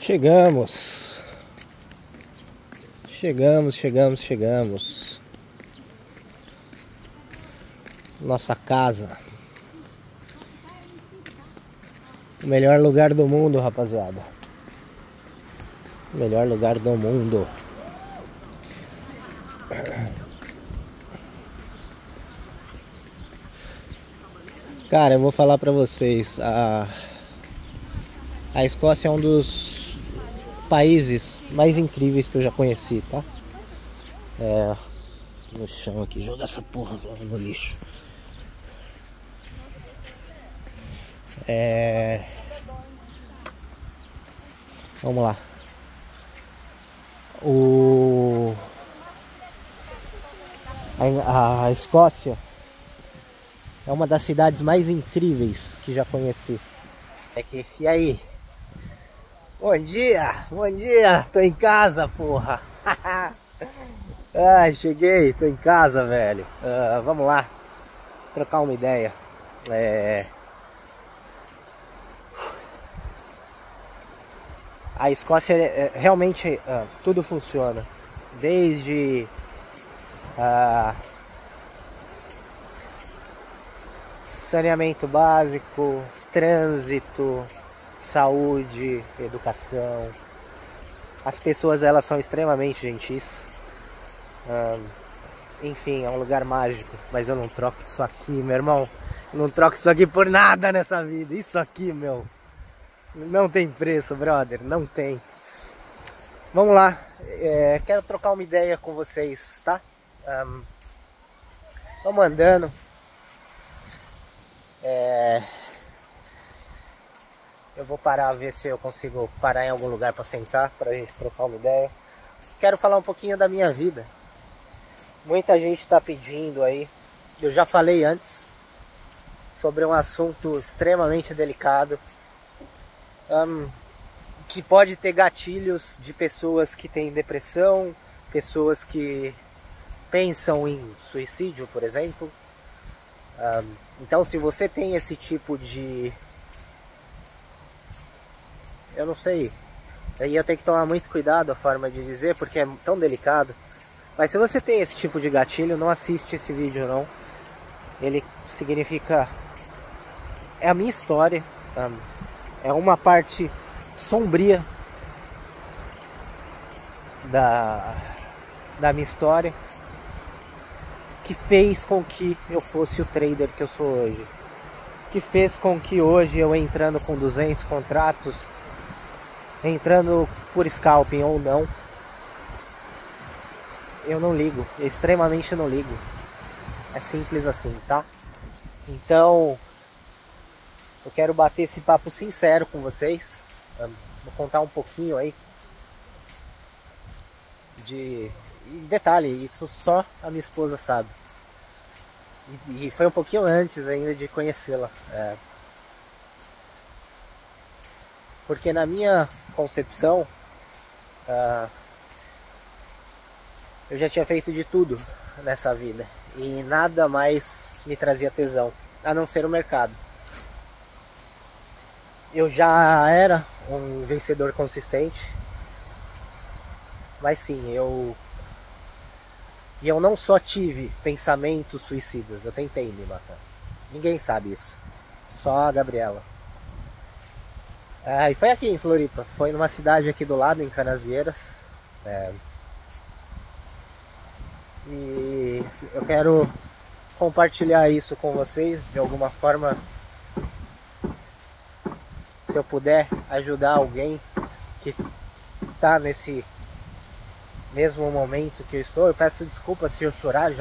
Chegamos. Chegamos. Nossa casa. O melhor lugar do mundo, rapaziada. O melhor lugar do mundo. Cara, eu vou falar pra vocês, a Escócia é um dos países mais incríveis que eu já conheci, tá? No chão aqui, joga essa porra no lixo. Vamos lá. A Escócia é uma das cidades mais incríveis que já conheci. E aí? Bom dia, tô em casa, porra. Ai, cheguei, tô em casa, velho. Vamos lá, trocar uma ideia. A Escócia realmente tudo funciona, desde saneamento básico, trânsito, saúde, educação. As pessoas, elas são extremamente gentis. Enfim, é um lugar mágico. Mas eu não troco isso aqui, meu irmão. Eu não troco isso aqui por nada nessa vida. Isso aqui, meu, não tem preço, brother. Não tem. Vamos lá. Quero trocar uma ideia com vocês, tá? Vamos andando. Eu vou parar, ver se eu consigo parar em algum lugar para sentar, pra gente trocar uma ideia. Quero falar um pouquinho da minha vida. Muita gente está pedindo aí. Eu já falei antes sobre um assunto extremamente delicado, que pode ter gatilhos de pessoas que têm depressão, pessoas que pensam em suicídio, por exemplo. Então, se você tem esse tipo de... eu não sei, aí eu tenho que tomar muito cuidado a forma de dizer, porque é tão delicado. Mas se você tem esse tipo de gatilho, não assiste esse vídeo não. Ele significa... é a minha história, é uma parte sombria da minha história, que fez com que eu fosse o trader que eu sou hoje. Que fez com que hoje eu, entrando com 200 contratos, entrando por scalping ou não, eu não ligo, eu extremamente não ligo. É simples assim, tá? Então, eu quero bater esse papo sincero com vocês. Vou contar um pouquinho aí de... e detalhe, isso só a minha esposa sabe. E foi um pouquinho antes ainda de conhecê-la. Porque na minha concepção, eu já tinha feito de tudo nessa vida e nada mais me trazia tesão, a não ser o mercado. Eu já era um vencedor consistente, mas sim, eu não só tive pensamentos suicidas, eu tentei me matar. Ninguém sabe isso, só a Gabriela. E foi aqui em Floripa, foi numa cidade aqui do lado, em Canasvieiras. E eu quero compartilhar isso com vocês de alguma forma. Se eu puder ajudar alguém que está nesse mesmo momento que eu estou, eu peço desculpa se eu chorar,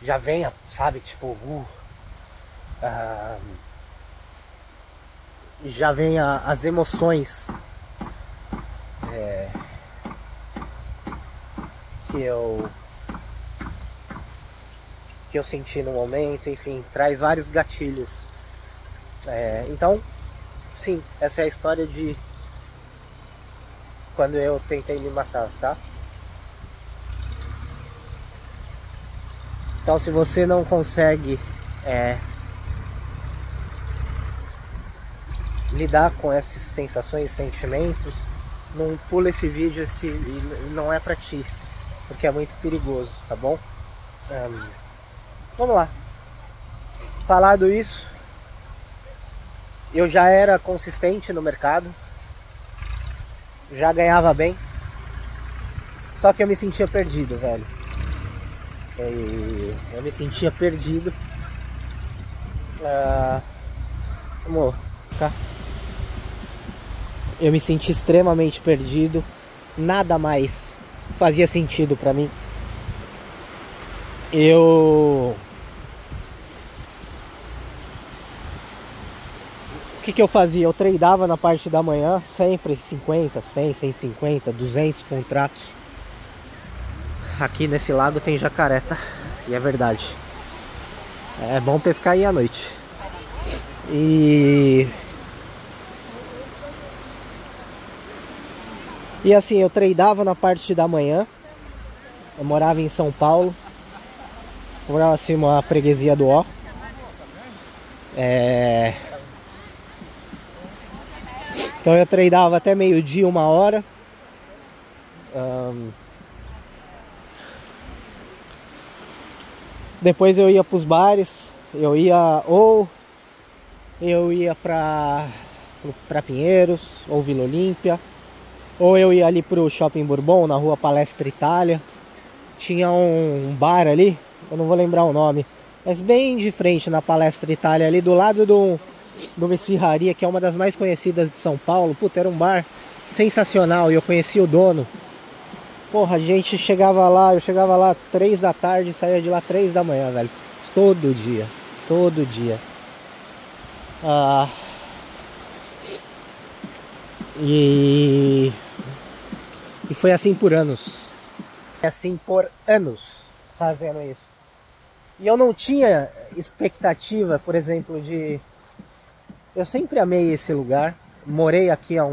já vem, sabe, tipo, já vem as emoções que eu senti no momento, enfim, traz vários gatilhos. Então, sim, essa é a história de quando eu tentei me matar, tá? Então, se você não consegue lidar com essas sensações e sentimentos, não pula esse vídeo, não é pra ti, porque é muito perigoso, tá bom? Vamos lá. Falado isso, eu já era consistente no mercado, já ganhava bem, só que eu me sentia perdido, velho. Eu me sentia perdido. Amor, tá? Eu me senti extremamente perdido. Nada mais fazia sentido pra mim. O que eu fazia? Eu tradeava na parte da manhã, sempre 50, 100, 150, 200 contratos. Aqui nesse lago tem jacaré, tá? E é verdade. É bom pescar aí à noite. E assim, eu tradeava na parte da manhã. Eu morava em São Paulo, próximo à freguesia do Ó. Então eu tradeava até meio-dia, 1 hora. Depois eu ia pros bares. Eu ia pra Pinheiros ou Vila Olímpia, ou eu ia ali pro Shopping Bourbon, na rua Palestra Itália. Tinha um bar ali, eu não vou lembrar o nome, mas bem de frente na Palestra Itália, ali do lado de uma esfirraria que é uma das mais conhecidas de São Paulo. Puta, era um bar sensacional e eu conheci o dono. Porra, a gente chegava lá, eu chegava lá 3 da tarde e saía de lá 3 da manhã, velho. Todo dia, todo dia. E foi assim por anos. Assim por anos fazendo isso. E eu não tinha expectativa, por exemplo, de... Eu sempre amei esse lugar. Morei aqui há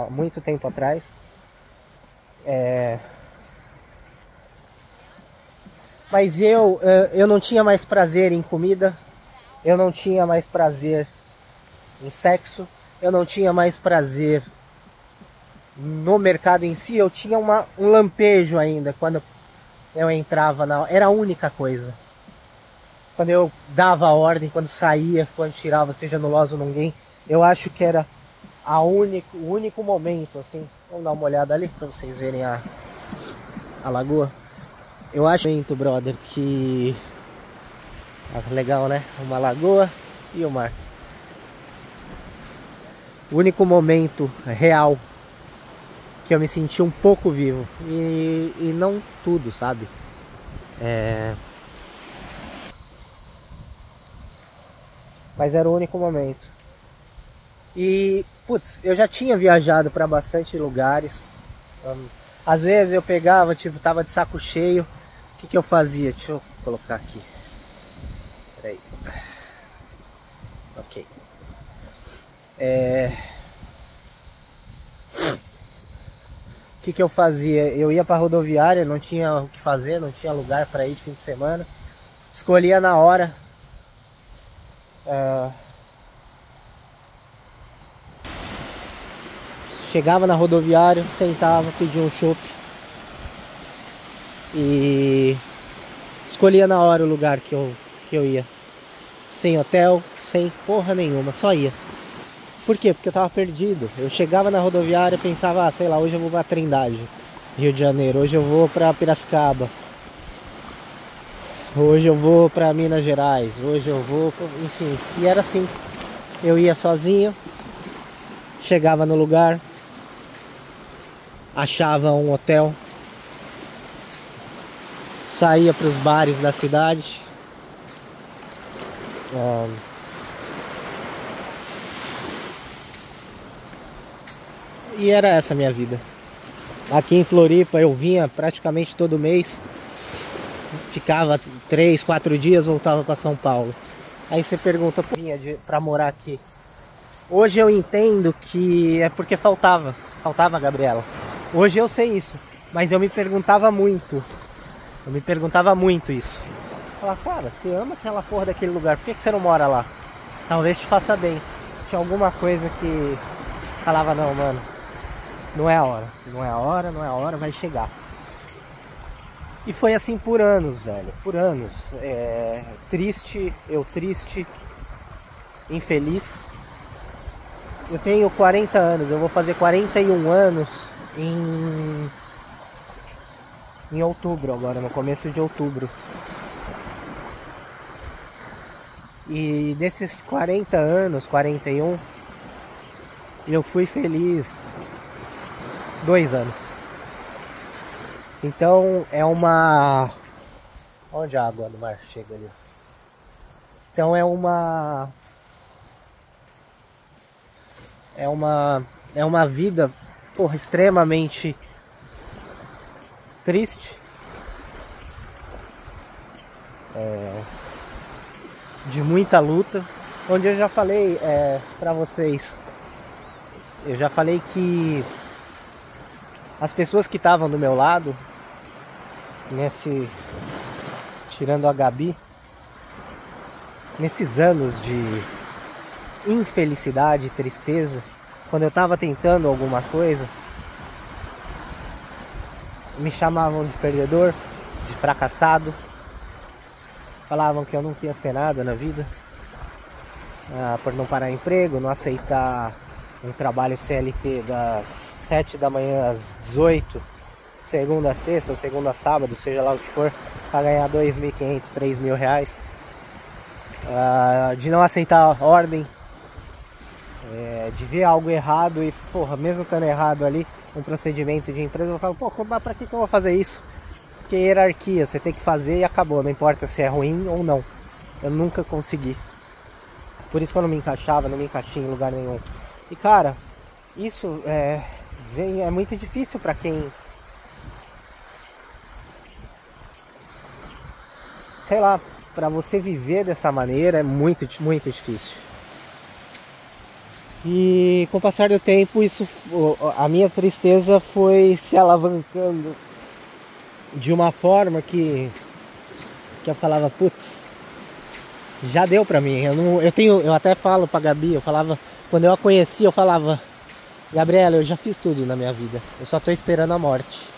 muito tempo atrás. Mas eu não tinha mais prazer em comida. Eu não tinha mais prazer em sexo. Eu não tinha mais prazer no mercado em si. Eu tinha um lampejo ainda quando eu entrava era a única coisa. Quando eu dava a ordem, quando saía, quando tirava, seja no loss ou ninguém, eu acho que era o único momento, assim. Vamos dar uma olhada ali para vocês verem a lagoa. Eu acho muito, brother, que... legal, né? Uma lagoa e o mar. O único momento real que eu me senti um pouco vivo. E não tudo, sabe? Mas era o único momento. E, putz, eu já tinha viajado para bastante lugares. Às vezes eu pegava, tipo, tava de saco cheio. O que eu fazia? Deixa eu colocar aqui. Peraí. Ok. O que eu fazia? Eu ia pra rodoviária, não tinha o que fazer, não tinha lugar para ir de fim de semana. Escolhia na hora. Chegava na rodoviária, sentava, pedia um chopp e escolhia na hora o lugar que eu ia. Sem hotel, sem porra nenhuma, só ia. Por quê? Porque eu tava perdido. Eu chegava na rodoviária e pensava, sei lá, hoje eu vou pra Trindade, Rio de Janeiro, hoje eu vou pra Piracicaba, hoje eu vou pra Minas Gerais, hoje eu vou... Enfim, e era assim. Eu ia sozinho, chegava no lugar, achava um hotel, saía para os bares da cidade. E era essa a minha vida. Aqui em Floripa eu vinha praticamente todo mês. Ficava 3, 4 dias, voltava para São Paulo. Aí você pergunta, vinha para morar aqui. Hoje eu entendo que é porque faltava a Gabriela. Hoje eu sei isso, mas eu me perguntava muito. Isso. Falar, cara, você ama aquela porra daquele lugar, por que você não mora lá? Talvez te faça bem. tinha alguma coisa que falava, não, mano, não é a hora, não é a hora, não é a hora, vai chegar. E foi assim por anos, velho, por anos. Triste, eu triste, infeliz. Eu tenho 40 anos, eu vou fazer 41 anos em outubro agora, no começo de outubro. E desses 40 anos, 41, eu fui feliz 2 anos. Então é uma... Onde a água do mar chega ali? Então é uma vida, porra, extremamente triste. De muita luta. Onde eu já falei pra vocês, eu já falei que as pessoas que estavam do meu lado, tirando a Gabi, nesses anos de infelicidade e tristeza, quando eu tava tentando alguma coisa, me chamavam de perdedor, de fracassado, falavam que eu não ia ser nada na vida, por não parar emprego, não aceitar um trabalho CLT das 7 da manhã às 18, segunda a sexta ou segunda a sábado, seja lá o que for, para ganhar 2.500, 3.000 reais, de não aceitar a ordem, de ver algo errado e, porra, mesmo estando errado ali, um procedimento de empresa, eu falo, pô, mas pra que eu vou fazer isso? Porque hierarquia, você tem que fazer e acabou, não importa se é ruim ou não. Eu nunca consegui. Por isso que eu não me encaixava, não me encaixei em lugar nenhum. E cara, isso é muito difícil pra quem... Sei lá, pra você viver dessa maneira é muito, muito difícil. E com o passar do tempo, a minha tristeza foi se alavancando de uma forma que eu falava, putz, já deu pra mim. Eu até falo pra Gabi, eu falava, quando eu a conheci, eu falava, Gabriela, eu já fiz tudo na minha vida, eu só tô esperando a morte.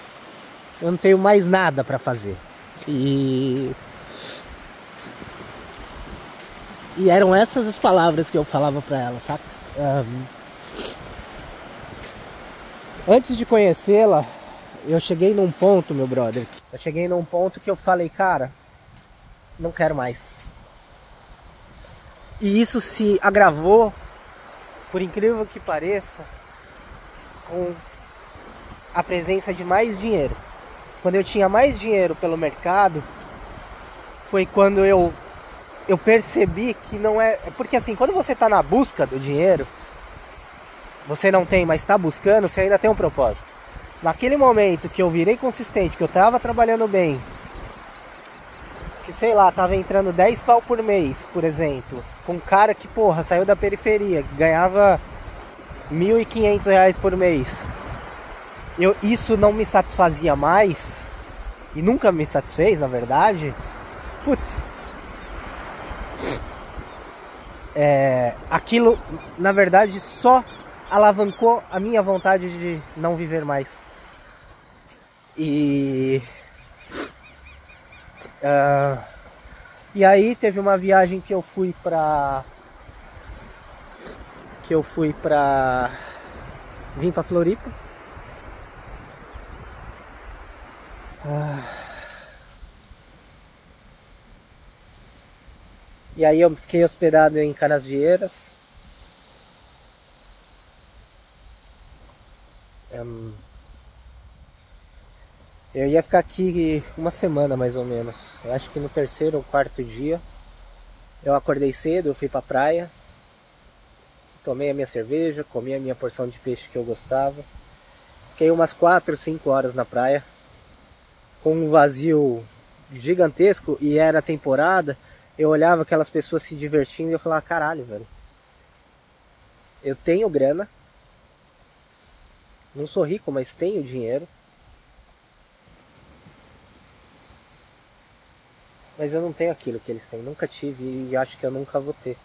Eu não tenho mais nada pra fazer. E eram essas as palavras que eu falava pra ela, saca? Antes de conhecê-la, eu cheguei num ponto, meu brother. Eu cheguei num ponto que eu falei, cara, não quero mais. E isso se agravou, por incrível que pareça, com a presença de mais dinheiro. Quando eu tinha mais dinheiro pelo mercado, foi quando eu percebi que não é... Porque assim, quando você tá na busca do dinheiro, você não tem, mas tá buscando, você ainda tem um propósito. Naquele momento que eu virei consistente, que eu tava trabalhando bem, que sei lá, tava entrando 10 pau por mês, por exemplo, com um cara que, porra, saiu da periferia, ganhava 1.500 reais por mês. Isso não me satisfazia mais, e nunca me satisfez, na verdade. Putz, aquilo, na verdade, só alavancou a minha vontade de não viver mais. E aí teve uma viagem que eu fui pra vim pra Floripa. E aí eu fiquei hospedado em Canasvieiras. Eu ia ficar aqui uma semana mais ou menos. Eu acho que no terceiro ou quarto dia eu acordei cedo, eu fui pra praia, tomei a minha cerveja, comi a minha porção de peixe que eu gostava. Fiquei umas 4, 5 horas na praia, com um vazio gigantesco, e era temporada. Eu olhava aquelas pessoas se divertindo e eu falava, caralho, velho, eu tenho grana, não sou rico, mas tenho dinheiro, mas eu não tenho aquilo que eles têm, nunca tive e acho que eu nunca vou ter.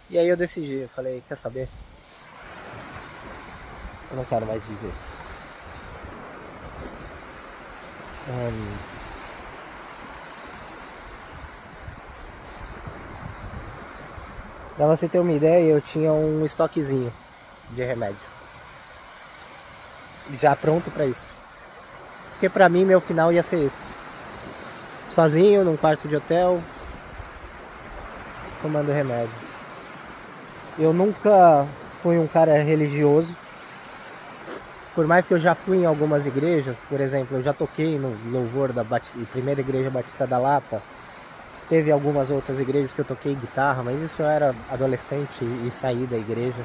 E aí eu decidi, eu falei, quer saber? Eu não quero mais viver. Pra você ter uma ideia, eu tinha um estoquezinho de remédio já pronto pra isso. Porque pra mim meu final ia ser esse. Sozinho, num quarto de hotel, tomando remédio. Eu nunca fui um cara religioso. Por mais que eu já fui em algumas igrejas, por exemplo, eu já toquei no louvor da primeira igreja Batista da Lapa. Teve algumas outras igrejas que eu toquei guitarra, mas isso eu era adolescente e saí da igreja.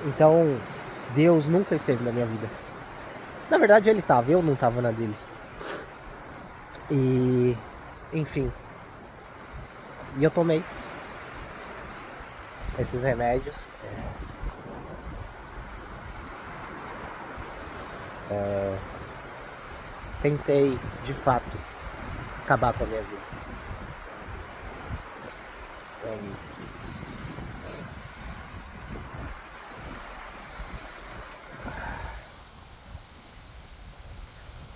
Então, Deus nunca esteve na minha vida. Na verdade ele estava, eu não estava na dele. E, enfim. E eu tomei esses remédios. Tentei, de fato, acabar com a minha vida.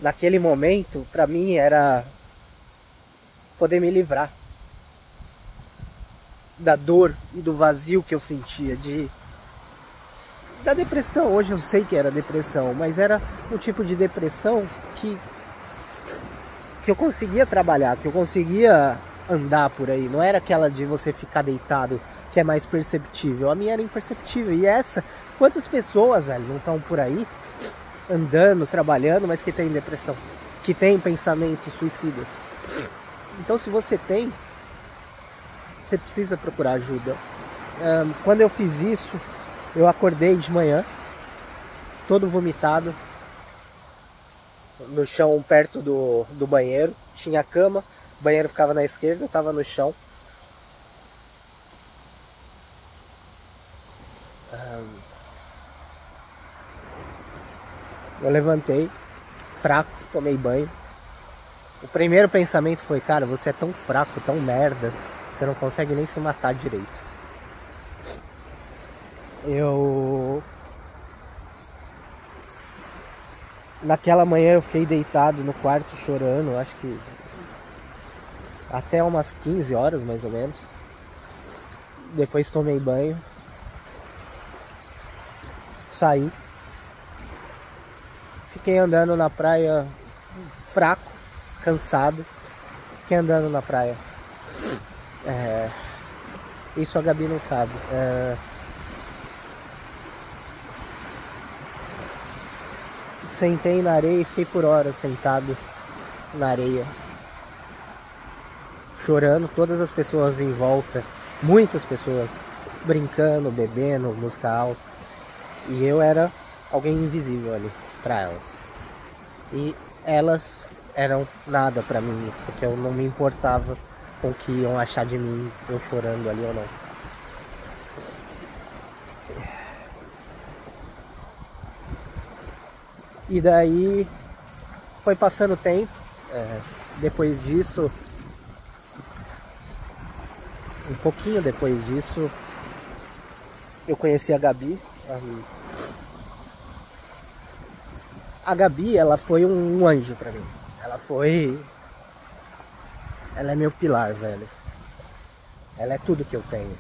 Naquele momento, pra mim, era poder me livrar da dor e do vazio que eu sentia, da depressão. Hoje eu sei que era depressão, mas era um tipo de depressão que eu conseguia trabalhar, que eu conseguia andar por aí. Não era aquela de você ficar deitado, que é mais perceptível. A minha era imperceptível. E quantas pessoas, velho, não estão por aí andando, trabalhando, mas que tem depressão, que tem pensamentos suicidas? Então, se você tem, você precisa procurar ajuda. Quando eu fiz isso, eu acordei de manhã, todo vomitado, no chão perto do banheiro. Tinha cama, o banheiro ficava na esquerda, eu estava no chão. Eu levantei, fraco, tomei banho. O primeiro pensamento foi, cara, você é tão fraco, tão merda, você não consegue nem se matar direito. Naquela manhã eu fiquei deitado no quarto chorando, acho que até umas 15 horas mais ou menos. Depois tomei banho, saí, fiquei andando na praia fraco, cansado, fiquei andando na praia. Isso a Gabi não sabe. Sentei na areia e fiquei por horas sentado na areia, chorando, todas as pessoas em volta, muitas pessoas brincando, bebendo, música alta. E eu era alguém invisível ali pra elas. E elas eram nada pra mim, porque eu não me importava com o que iam achar de mim, eu chorando ali ou não. E daí foi passando o tempo. Depois disso, um pouquinho depois disso, eu conheci a Gabi. A Gabi, ela foi um anjo pra mim. Ela é meu pilar, velho. Ela é tudo que eu tenho.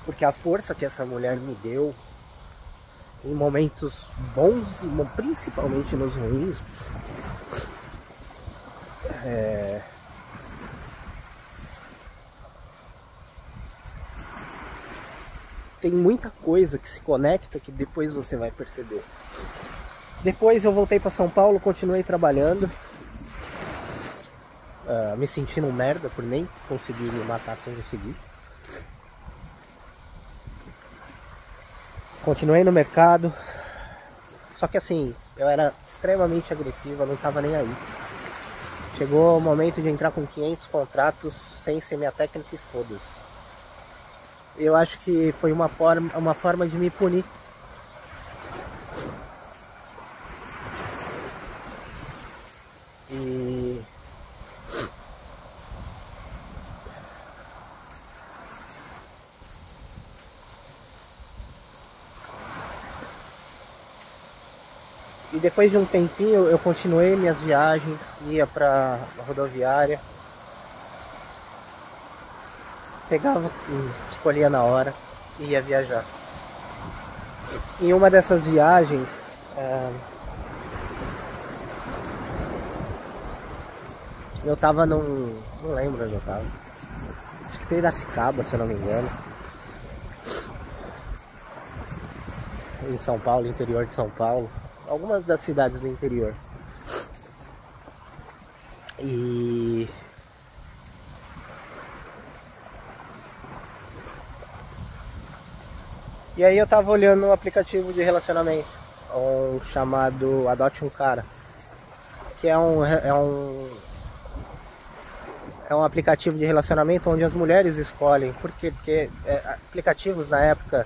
Porque a força que essa mulher me deu, em momentos bons e principalmente nos ruins, tem muita coisa que se conecta que depois você vai perceber. Depois eu voltei para São Paulo, continuei trabalhando, me sentindo um merda por nem conseguir me matar como eu consegui. Continuei no mercado, só que assim, eu era extremamente agressivo, eu não tava nem aí. Chegou o momento de entrar com 500 contratos sem ser minha técnica e foda-se. Eu acho que foi uma forma de me punir. E depois de um tempinho eu continuei minhas viagens, ia pra rodoviária, pegava, escolhia na hora e ia viajar. Em uma dessas viagens, eu tava não lembro onde eu tava. Acho que Piracicaba, se eu não me engano. Em São Paulo, interior de São Paulo. Algumas das cidades do interior. E aí eu tava olhando um aplicativo de relacionamento, um chamado Adote um Cara, que é um aplicativo de relacionamento onde as mulheres escolhem. Por quê? Porque aplicativos na época,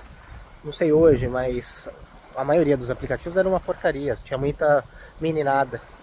não sei hoje, mas a maioria dos aplicativos era uma porcaria. Tinha muita meninada